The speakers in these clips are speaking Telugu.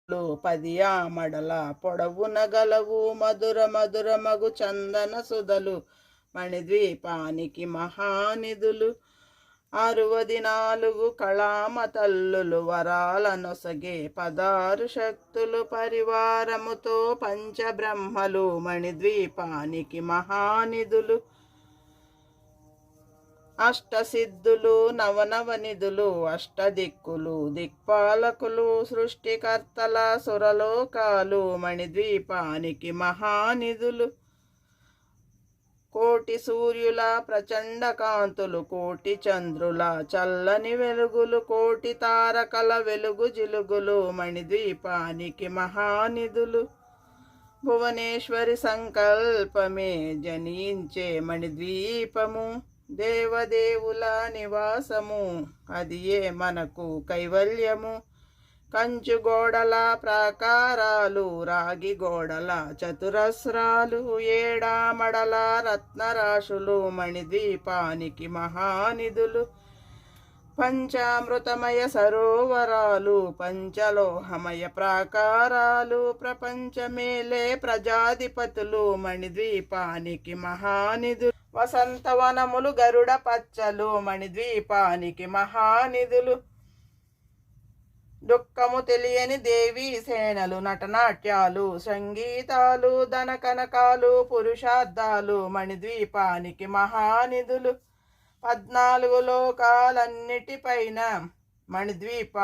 10 ఆమడల పొడవున గలవు మధుర మధుర మగు చందన సుధలు మణిద్వీపానికి మహానిధులు. 64 కళామ తల్లులు వరాల నొసగే 16 శక్తులు పరివారముతో పంచబ్రహ్మలు మణిద్వీపానికి మహానిధులు. అష్టసిద్ధులు నవనవనిధులు అష్టదిక్కులు దిక్పాలకులు సృష్టికర్తల సురలోకాలు మణిద్వీపానికి మహానిధులు. 1 కోటి సూర్యుల ప్రచండ కాంతులు 1 కోటి చంద్రుల చల్లని వెలుగులు 1 కోటి తారకల వెలుగు జిలుగులు మణిద్వీపానికి మహానిధులు. భువనేశ్వరి సంకల్పమే జనించే మణిద్వీపము దేవదేవుల నివాసము అది ఏ మనకు కైవల్యము. కంచు గోడల ప్రాకారాలు రాగి గోడల చతురస్రాలు ఏడామడల రత్నరాశులు మణిద్వీపానికి మహానిధులు. పంచామృతమయ సరోవరాలు పంచలోహమయ ప్రాకారాలు ప్రపంచమేలే ప్రజాధిపతులు మణిద్వీపానికి మహానిధులు. వసంతవనములు గరుడ పచ్చలు మణిద్వీపానికి మహానిధులు. దుఃఖము తెలియని దేవీ సేనలు నటనాట్యాలు సంగీతాలు ధనకనకాలు పురుషార్థాలు మణిద్వీపానికి మహానిధులు. 14 లోకాలన్నిటిపైన మణిద్వీప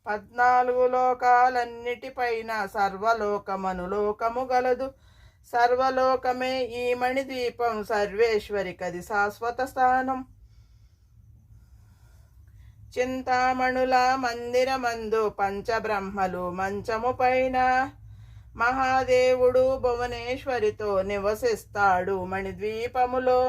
14 లోకాలన్నిటిపైన సర్వలోకమనులోకము గలదు. సర్వలోకమే ఈ మణిద్వీపం సర్వేశ్వరికది శాశ్వత స్థానం. చింతామణుల మందిరమందు పంచబ్రహ్మలు మంచము పైన మహాదేవుడు భువనేశ్వరితో నివసిస్తాడు మణిద్వీపములో.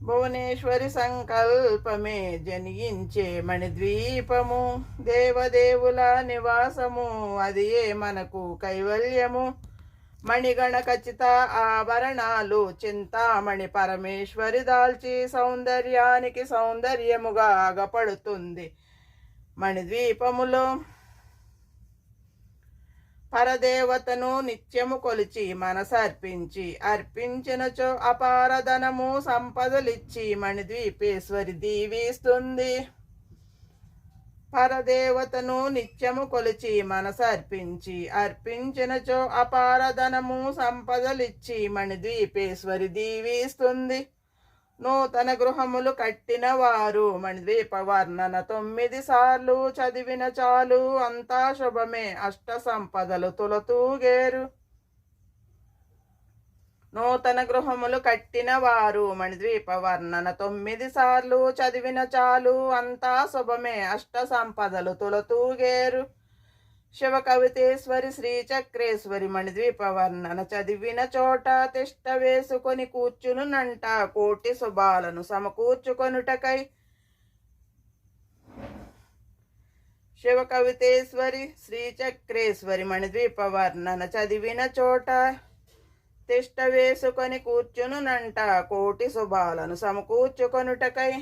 భువనేశ్వరి సంకల్పమే జనించే మణిద్వీపము దేవదేవుల నివాసము అది ఏ మనకు కైవల్యము. మణిగణ ఖచ్చిత ఆభరణాలు చింతామణి పరమేశ్వరి దాల్చి సౌందర్యానికి సౌందర్యముగా ఆగపడుతుంది మణిద్వీపములో. పరదేవతను నిత్యము కొలిచి మనసర్పించి అర్పించినచో అపారధనము సంపదలిచ్చి మణిద్వీపేశ్వరి దీవిస్తుంది. పరదేవతను నిత్యము కొలిచి మనసర్పించి అర్పించినచో అపారధనము సంపదలిచ్చి మణిద్వీపేశ్వరి దీవిస్తుంది. నూతన గృహములు కట్టిన వారు మణిద్వీప వర్ణన 9 సార్లు చదివిన చాలు అంతా శుభమే అష్ట సంపదలు తులతూగేరు. నూతన గృహములు కట్టిన వారు మణిద్వీప వర్ణన 9 సార్లు చదివిన చాలు అంతా శుభమే అష్ట సంపదలు తులతూగేరు. శివ కవితేశ్వరి శ్రీచక్రేశ్వరి మణిద్వీప వర్ణన చదివిన చోట తిష్ట వేసుకొని కూర్చునునంట కోటి శుభాలను సమకూర్చుకొనుటకై. శివ కవితేశ్వరి శ్రీచక్రేశ్వరి మణిద్వీప వర్ణన చదివిన చోట తిష్ట వేసుకొని కూర్చునునంట కోటి శుభాలను సమకూర్చుకొనుటకై.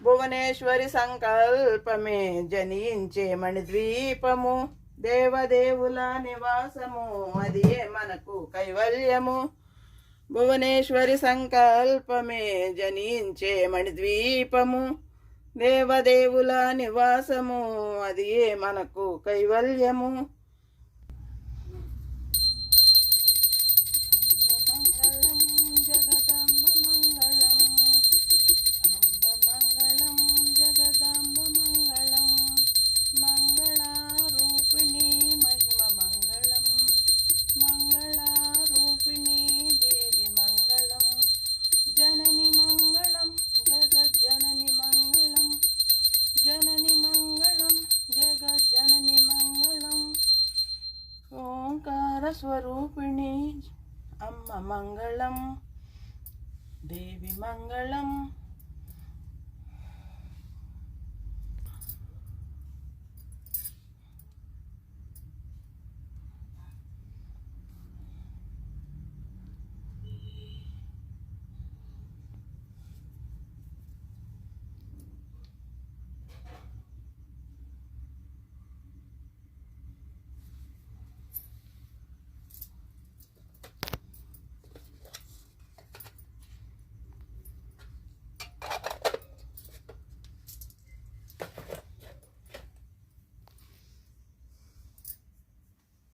భువనేశ్వరి సంకల్పమే జనించే మణిద్వీపము దేవదేవుల నివాసము అది ఏ మనకు కైవల్యము. భువనేశ్వరి సంకల్పమే జనించే మణిద్వీపము దేవదేవుల నివాసము అది ఏ మనకు కైవల్యము. जननी मंगलम जगज्जननी मंगलम ओंकार स्वरूपिणी अम्म मंगलम देवी मंगलम